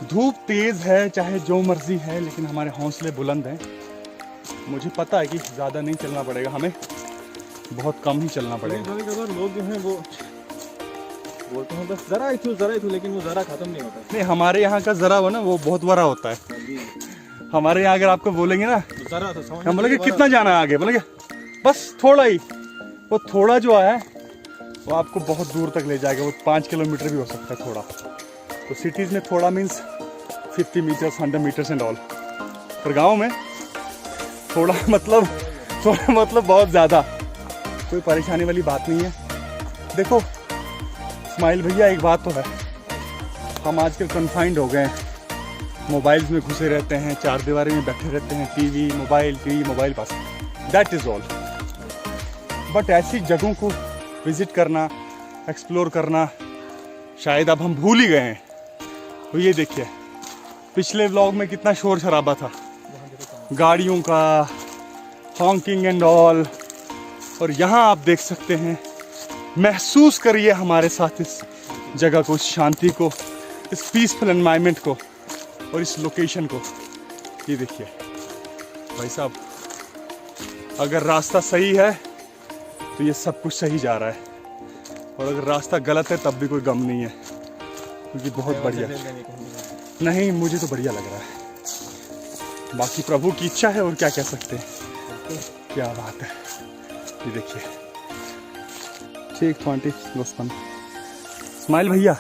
धूप तेज है, चाहे जो मर्जी है, लेकिन हमारे हौसले बुलंद हैं। मुझे पता है कि ज़्यादा नहीं चलना पड़ेगा, हमें बहुत कम ही चलना पड़ेगा। लोग जो हैं वो बोलते हैं बस जरा ही थू, लेकिन वो जरा खत्म नहीं होता। नहीं, हमारे यहाँ का जरा वो ना वो बहुत बड़ा होता है। हमारे यहाँ अगर आपको बोलेंगे ना, जरा तो हम बोलेंगे कितना जाना है आगे, बोलेंगे बस थोड़ा ही। वो थोड़ा जो है वो आपको बहुत दूर तक ले जाएगा, वो 5 किलोमीटर भी हो सकता है थोड़ा। तो सिटीज़ में थोड़ा means 50 meters 100 meters and all, पर गाँव में थोड़ा मतलब बहुत ज़्यादा। कोई परेशानी वाली बात नहीं है। देखो इस्माइल भैया, एक बात तो है, हम आजकल कन्फाइंड हो गए हैं, मोबाइल्स में घुसे रहते हैं, चार दीवारी में बैठे रहते हैं, टीवी मोबाइल बस, दैट इज़ ऑल। बट ऐसी जगहों को विज़िट करना, एक्सप्लोर करना शायद अब हम भूल ही गए हैं। तो ये देखिए, पिछले व्लॉग में कितना शोर शराबा था, गाड़ियों का, हॉन्किंग एंड ऑल, और यहाँ आप देख सकते हैं। महसूस करिए हमारे साथ इस जगह को, इस शांति को, इस पीसफुल एनवायरनमेंट को और इस लोकेशन को। ये देखिए भाई साहब, अगर रास्ता सही है तो ये सब कुछ सही जा रहा है, और अगर रास्ता गलत है तब भी कोई गम नहीं है, क्योंकि बहुत बढ़िया। नहीं, मुझे तो बढ़िया लग रहा है, बाकी प्रभु की इच्छा है और क्या कह सकते हैं। क्या बात है, ये देखिए। ठीक 20 दोस्तन। इस्माइल भैया,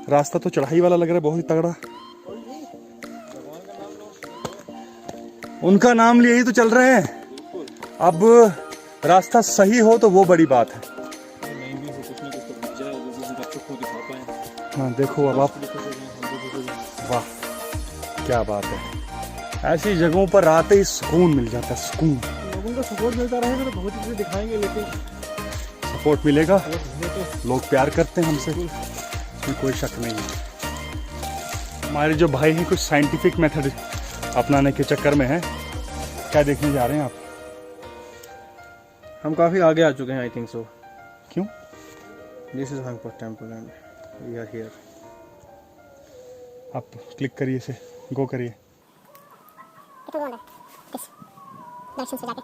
रास्ता तो चढ़ाई वाला लग रहा है, बहुत ही तगड़ा। उनका नाम लिए ही तो चल रहे हैं। अब रास्ता सही हो तो वो बड़ी बात है। हाँ देखो अब आप, वाह क्या बात है। ऐसी जगहों पर आते ही सुकून मिल जाता है, सुकून। लोगों को सपोर्ट मिलता रहेगा तो बहुत चीज़ें दिखाएंगे, लेकिन सपोर्ट मिलेगा, लोग प्यार करते हैं हमसे, इसमें कोई शक नहीं है। हमारे जो भाई हैं कुछ साइंटिफिक मेथड अपनाने के चक्कर में हैं। क्या देखने जा रहे हैं आप? हम काफ़ी आगे आ चुके हैं, आई थिंक सो। क्यों? This is Hungpar temple and we are here. आप क्लिक करिए, इसे गो करिए। दर्शन से जाके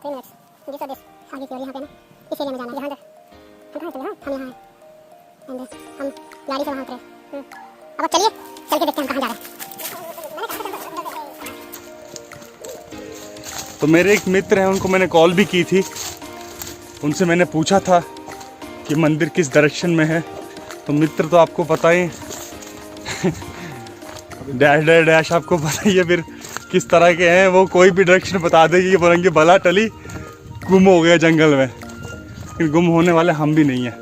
3 मिनट्स मुझे तो दिस आगे की ओर, यहाँ पे ना इस एरिया में जाना है, यहाँ हम कहाँ चले, हम यहाँ हैं, एंड हम गाड़ी से वहाँ उतरे। अब चलिए चल के देखते हैं हम कहाँ जा रहे हैं। तो मेरे एक मित्र हैं, उनको मैंने कॉल भी की थी, उनसे मैंने पूछा था कि मंदिर किस डायरेक्शन में है। तो मित्र तो आपको पता ही डैश आपको पता ही है फिर किस तरह के हैं। वो कोई भी डायरेक्शन बता देगी कि बोलेंगे भला टली गुम हो गया जंगल में, लेकिन गुम होने वाले हम भी नहीं हैं।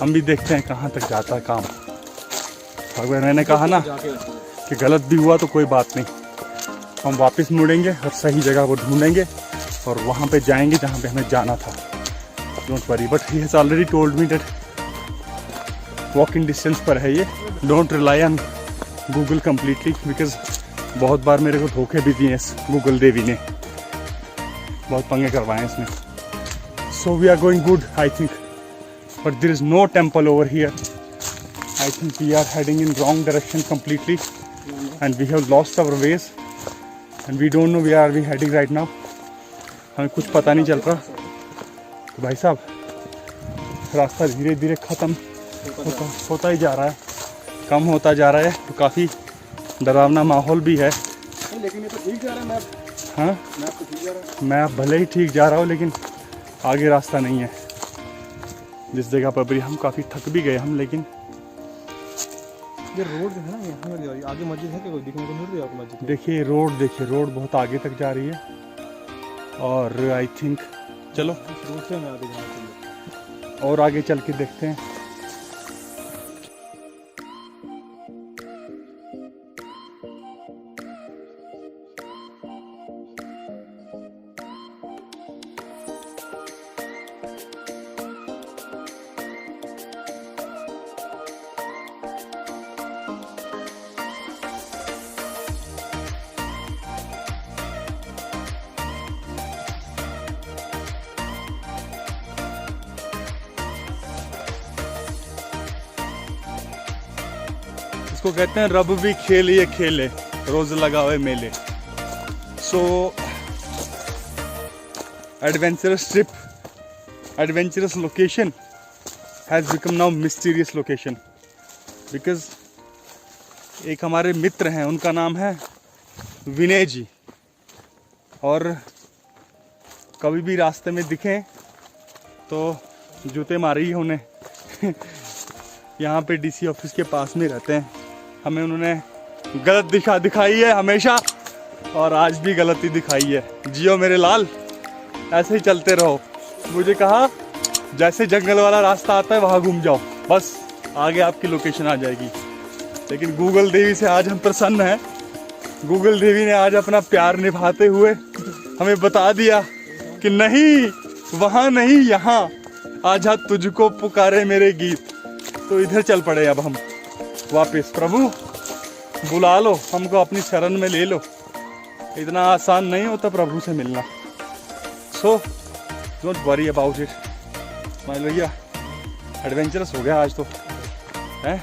हम भी देखते हैं कहाँ तक जाता है काम। अगर मैंने कहा ना कि गलत भी हुआ तो कोई बात नहीं, हम वापस मुड़ेंगे और सही जगह को ढूंढेंगे और वहाँ पे जाएंगे जहाँ पे हमें जाना था। Don't worry, but he has already told me that walking distance पर है ये। Don't rely on Google completely, because बहुत बार मेरे को धोखे भी दिए इस गूगल देवी ने, बहुत पंगे करवाए इसने। So we are going good I think, but there is no temple over here. I think we are heading in wrong direction completely and we have lost our ways and we don't know where are we heading right now. हमें कुछ पता नहीं चल रहा। तो भाई साहब, रास्ता धीरे धीरे ख़त्म होता ही जा रहा है, कम होता जा रहा है, तो काफ़ी डरावना माहौल भी है। लेकिन ये तो ठीक जा रहा है मैप। हाँ, मैप तो ठीक जा रहा है। मैं भले ही ठीक जा रहा हूँ, लेकिन आगे रास्ता नहीं है। जिस जगह पर भी हम काफ़ी थक भी गए हम, लेकिन ये रोड जो है ना, यहाँ आगे मस्जिद है, कि कोई दिखने को मिल रही है आपको मस्जिद? देखिए रोड बहुत आगे तक जा रही है, और आई थिंक चलो रोड से मैं आगे जाना चाहिए और आगे चल के देखते हैं। उसको कहते हैं रब भी खेल ये खेले, रोज लगावे मेले। So adventurous trip, adventurous location has become now mysterious location, because एक हमारे मित्र हैं, उनका नाम है विनय जी, और कभी भी रास्ते में दिखें तो जूते मारिए उन्हें। यहाँ पे डीसी ऑफिस के पास में रहते हैं। हमें उन्होंने गलत दिशा दिखाई है हमेशा, और आज भी गलती दिखाई है। जियो मेरे लाल, ऐसे ही चलते रहो। मुझे कहा जैसे जंगल वाला रास्ता आता है वहाँ घूम जाओ, बस आगे आपकी लोकेशन आ जाएगी। लेकिन गूगल देवी से आज हम प्रसन्न हैं। गूगल देवी ने आज अपना प्यार निभाते हुए हमें बता दिया कि नहीं, वहाँ नहीं, यहाँ आजा तुझको पुकारे मेरे गीत। तो इधर चल पड़े अब हम वापस। प्रभु बुला लो हमको, अपनी शरण में ले लो। इतना आसान नहीं होता प्रभु से मिलना। So don't worry about it. मान भैया एडवेंचरस हो गया आज तो, है?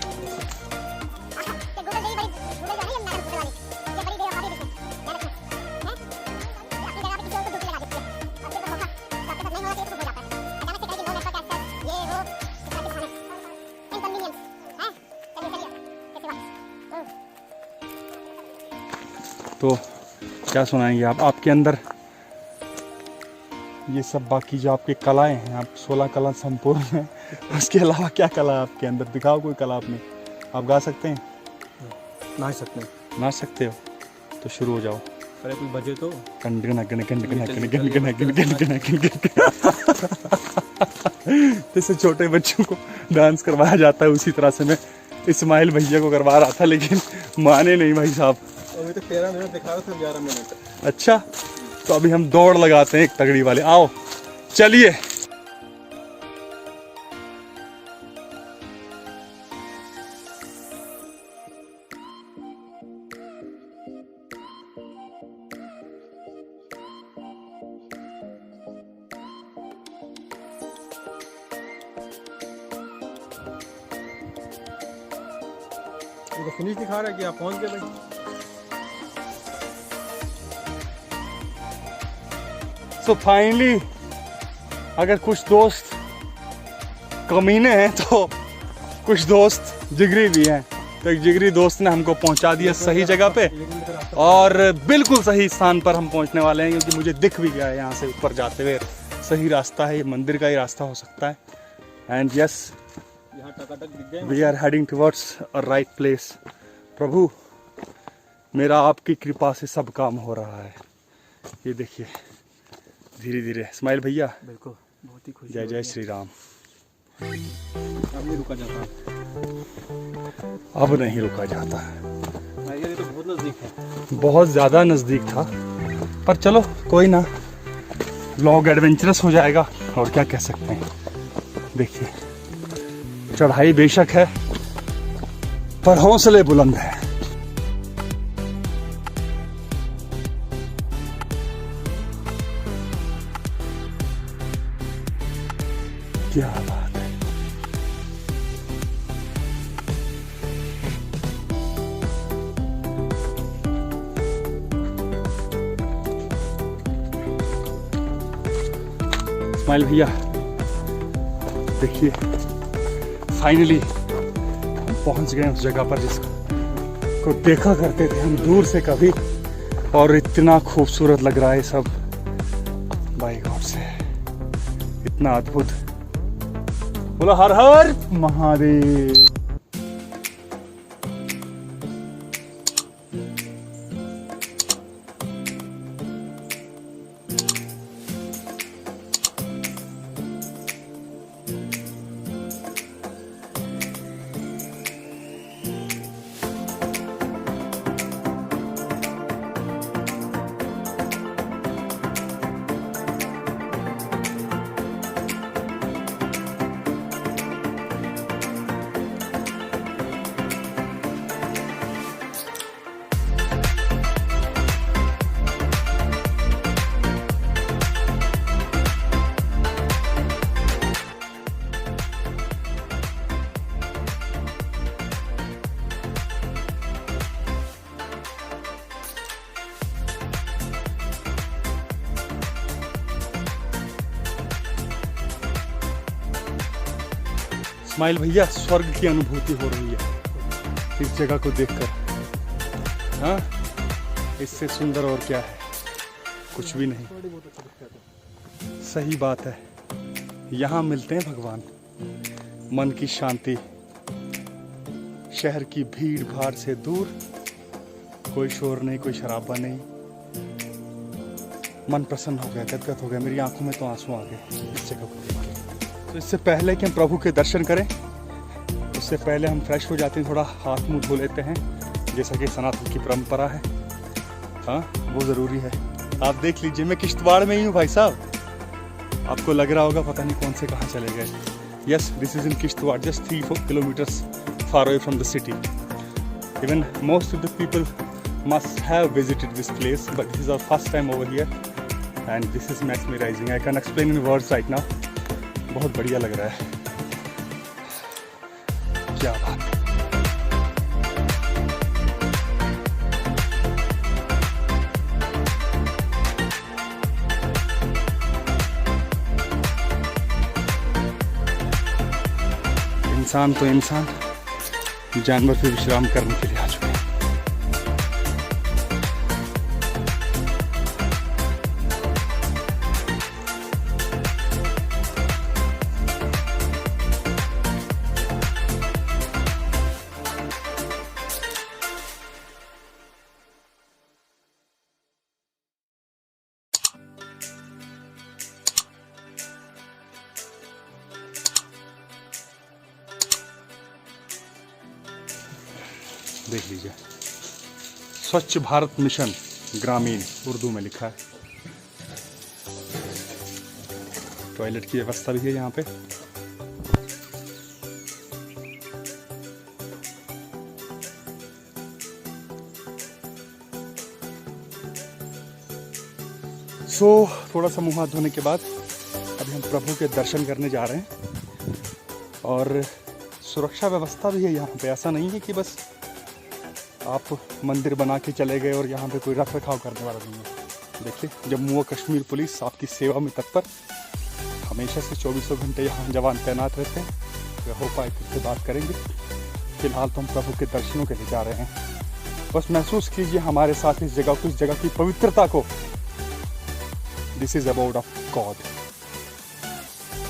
तो क्या सुनाएंगे आप? आपके अंदर ये सब बाकी जो आपकी कलाएं हैं, आप 16 कला संपूर्ण हैं, उसके अलावा क्या कला है आपके अंदर? दिखाओ कोई कला अपनी। आप गा सकते हैं? नाच सकते हैं। नाच सकते हो तो शुरू हो जाओ। अरे कोई बजे तो जैसे छोटे बच्चों को डांस करवाया जाता है उसी तरह से मैं इस्माइल भैया को करवा रहा था, लेकिन माने नहीं भाई साहब। अभी तो 13 मिनट दिखा रहा था, 11 मिनट। अच्छा, तो अभी हम दौड़ लगाते हैं एक तगड़ी वाले। आओ चलिए। ये तो फिनिश दिखा रहा है कि आप पहुंच गए भाई। सो फाइनली अगर कुछ दोस्त कमीने हैं तो कुछ दोस्त जिगरी भी हैं। तो एक जिगरी दोस्त ने हमको पहुंचा दिया सही जगह पे, और बिल्कुल सही स्थान पर हम पहुंचने वाले हैं, क्योंकि मुझे दिख भी गया है यहाँ से ऊपर जाते हुए सही रास्ता है। ये मंदिर का ही रास्ता हो सकता है। And yes, we are heading towards a right place. प्रभु मेरा आपकी कृपा से सब काम हो रहा है। ये देखिए धीरे धीरे। स्माइल भैया बिल्कुल, बहुत ही खुशी। जय जय श्री राम। अब नहीं रुका जाता, अब नहीं रुका जाता। ये तो बहुत नजदीक है, बहुत ज़्यादा नज़दीक था, पर चलो कोई ना, व्लॉग एडवेंचरस हो जाएगा और क्या कह सकते हैं। देखिए चढ़ाई बेशक है पर हौसले बुलंद है। क्या बात है। स्माइल भैया देखिए फाइनली हम पहुंच गए उस जगह पर जिसको देखा करते थे हम दूर से कभी, और इतना खूबसूरत लग रहा है सब। बाय गॉड से इतना अद्भुत। बोलो हर हर महादेव। इस्माइल भैया, स्वर्ग की अनुभूति हो रही है इस जगह को देखकर। हाँ, इससे सुंदर और क्या है, कुछ भी नहीं। सही बात है, यहाँ मिलते हैं भगवान। मन की शांति, शहर की भीड़ भाड़ से दूर, कोई शोर नहीं, कोई शराबा नहीं। मन प्रसन्न हो गया, गदगद हो गया, मेरी आंखों में तो आंसू आ गए इस जगह को देख के। तो इससे पहले कि हम प्रभु के दर्शन करें, उससे पहले हम फ्रेश हो जाते हैं, थोड़ा हाथ मुंह धो लेते हैं, जैसा कि सनातन की परंपरा है। हाँ, वो ज़रूरी है। आप देख लीजिए, मैं किश्तवाड़ में ही हूँ भाई साहब। आपको लग रहा होगा पता नहीं कौन से कहाँ चले गए। Yes, this is in Kishtwar, just 3-4 kilometres far away from the city. Even most of the people must have visited this place, but this is our first time over here and this is mesmerizing. I can explain in words right now. बहुत बढ़िया लग रहा है, क्या बात। इंसान तो इंसान, जानवर भी विश्राम करने के लिए आ चुके हैं। देख लीजिए, स्वच्छ भारत मिशन ग्रामीण उर्दू में लिखा है। टॉयलेट की व्यवस्था भी है यहाँ पे। थोड़ा सा मुंह हाथ धोने के बाद अभी हम प्रभु के दर्शन करने जा रहे हैं। और सुरक्षा व्यवस्था भी है यहाँ पे, ऐसा नहीं है कि बस आप मंदिर बना के चले गए और यहाँ पे कोई रख रखाव करने वाला नहीं है। देखिए, जम्मू और कश्मीर पुलिस आपकी सेवा में तत्पर, हमेशा से 24 घंटे यहाँ जवान तैनात रहते हैं। तो हो पाए फिर से बात करेंगे। फिलहाल तो हम प्रभु के दर्शनों के लिए जा रहे हैं। बस महसूस कीजिए हमारे साथ इस जगह को, इस जगह की पवित्रता को। This is about of God.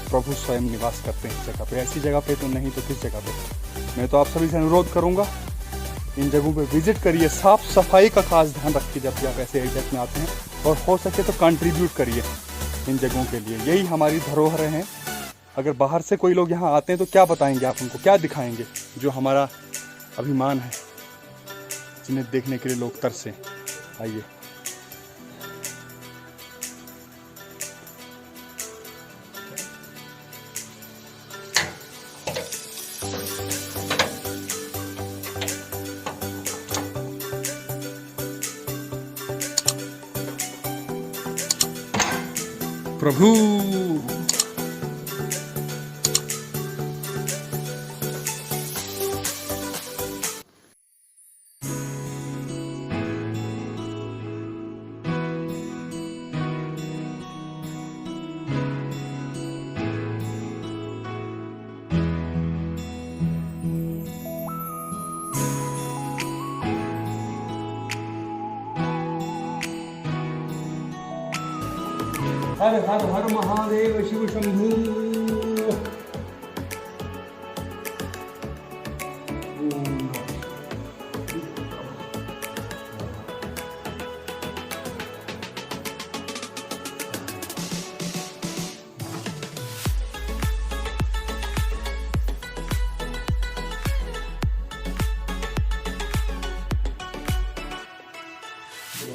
प्रभु स्वयं निवास करते हैं इस जगह पे। ऐसी जगह पे तो नहीं तो किस जगह पे। मैं तो आप सभी से अनुरोध करूंगा, इन जगहों पे विजिट करिए, साफ सफाई का खास ध्यान रखिए जब भी आप ऐसे एरियाज में आते हैं, और हो सके तो कंट्रीब्यूट करिए इन जगहों के लिए। यही हमारी धरोहरें हैं। अगर बाहर से कोई लोग यहाँ आते हैं तो क्या बताएंगे आप उनको, क्या दिखाएंगे? जो हमारा अभिमान है, जिन्हें देखने के लिए लोग तरसे। आइए, प्रभु हर हर हर महादेव शिव शंभू।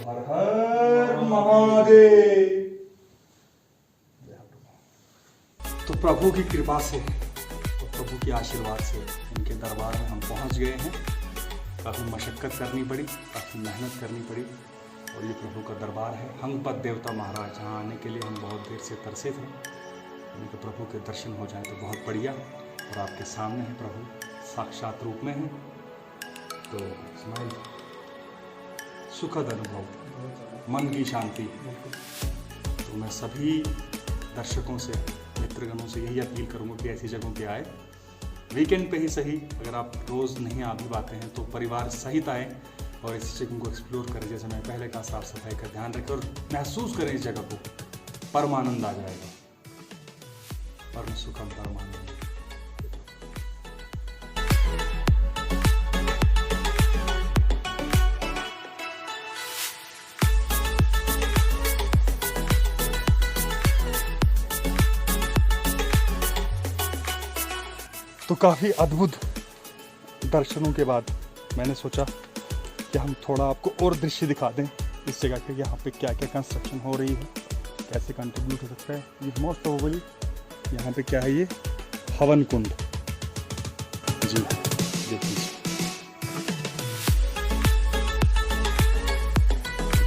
हर हर महादेव। तो प्रभु की कृपा से और प्रभु के आशीर्वाद से इनके दरबार में हम पहुंच गए हैं। काफ़ी मशक्क़त करनी पड़ी, काफ़ी मेहनत करनी पड़ी, और ये प्रभु का दरबार है। हंगपत देवता महाराज, जहाँ आने के लिए हम बहुत देर से तरसे थे। उनके प्रभु के दर्शन हो जाए तो बहुत बढ़िया। और आपके सामने है प्रभु, साक्षात रूप में है। तो स्माइल, सुखद अनुभव, मन की शांति। तो मैं सभी दर्शकों से, मित्रगणों से यही अपील करूँगा कि ऐसी जगहों पे आए वीकेंड पे ही सही, अगर आप रोज़ नहीं आ भी पाते हैं तो परिवार सहित आएँ और इस जगह को एक्सप्लोर करें। जैसे मैं पहले कहा, साफ़ सफाई का ध्यान रखें और महसूस करें इस जगह को, परमानंद आ जाएगा। परम सुखम परमानंद। तो काफ़ी अद्भुत दर्शनों के बाद मैंने सोचा कि हम थोड़ा आपको और दृश्य दिखा दें इस जगह के, यहाँ पे क्या क्या कंस्ट्रक्शन हो रही है, कैसे कंट्रीब्यूट हो सकता है। ये मोस्ट प्रोबेबली यहाँ पे क्या है, ये हवन कुंड। जी देखिए,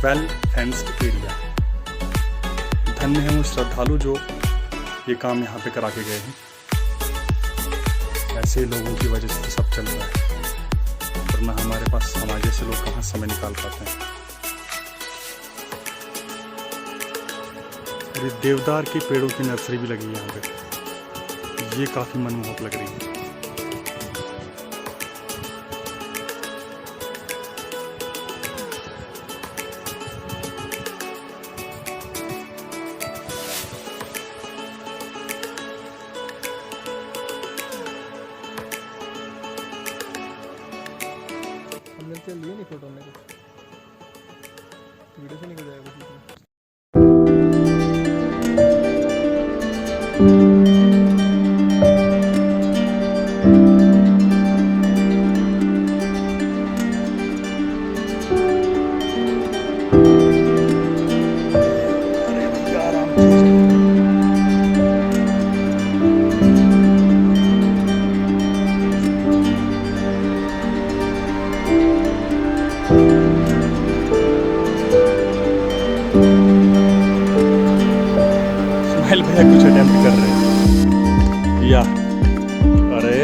वेल फेंस्ड एरिया। धन्य है वो श्रद्धालु जो ये काम यहाँ पे करा के गए हैं। ऐसे लोगों की वजह से सब चल रहा है, वरना हमारे पास समाज जैसे लोग कहाँ समय निकाल पाते हैं। और ये देवदार के पेड़ों की नर्सरी भी लगी है यहाँ पे, ये काफ़ी मनमोहक लग रही है। लिए नहीं फोटो में, वीडियो से निकल जाएगा। भैया कुछ अटेम्प्ट कर रहे हैं या, अरे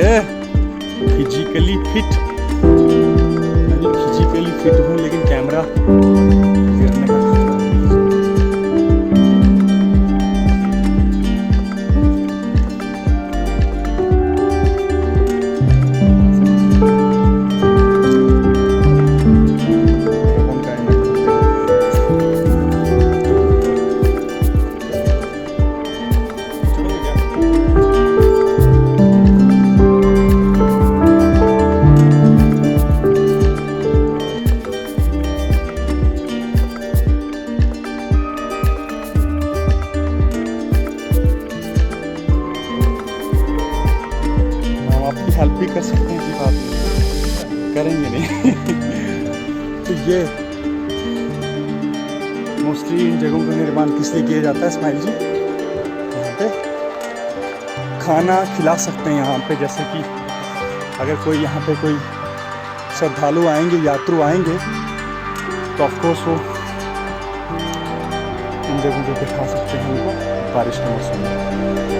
फिजिकली फिट, मैं फिजिकली फिट हूँ लेकिन कैमरा गिरने का हेल्प भी कर सकते हैं कि बात करेंगे नहीं। तो ये मोस्टली इन जगहों का निर्माण किस लिए किया जाता है स्माइल जी? यहाँ पे खाना खिला सकते हैं यहाँ पे, जैसे कि अगर कोई यहाँ पे कोई श्रद्धालु आएंगे, यात्रु आएंगे, तो ऑफकोर्स वो इन जगहों पे खा सकते हैं उनको बारिश के मौसम में।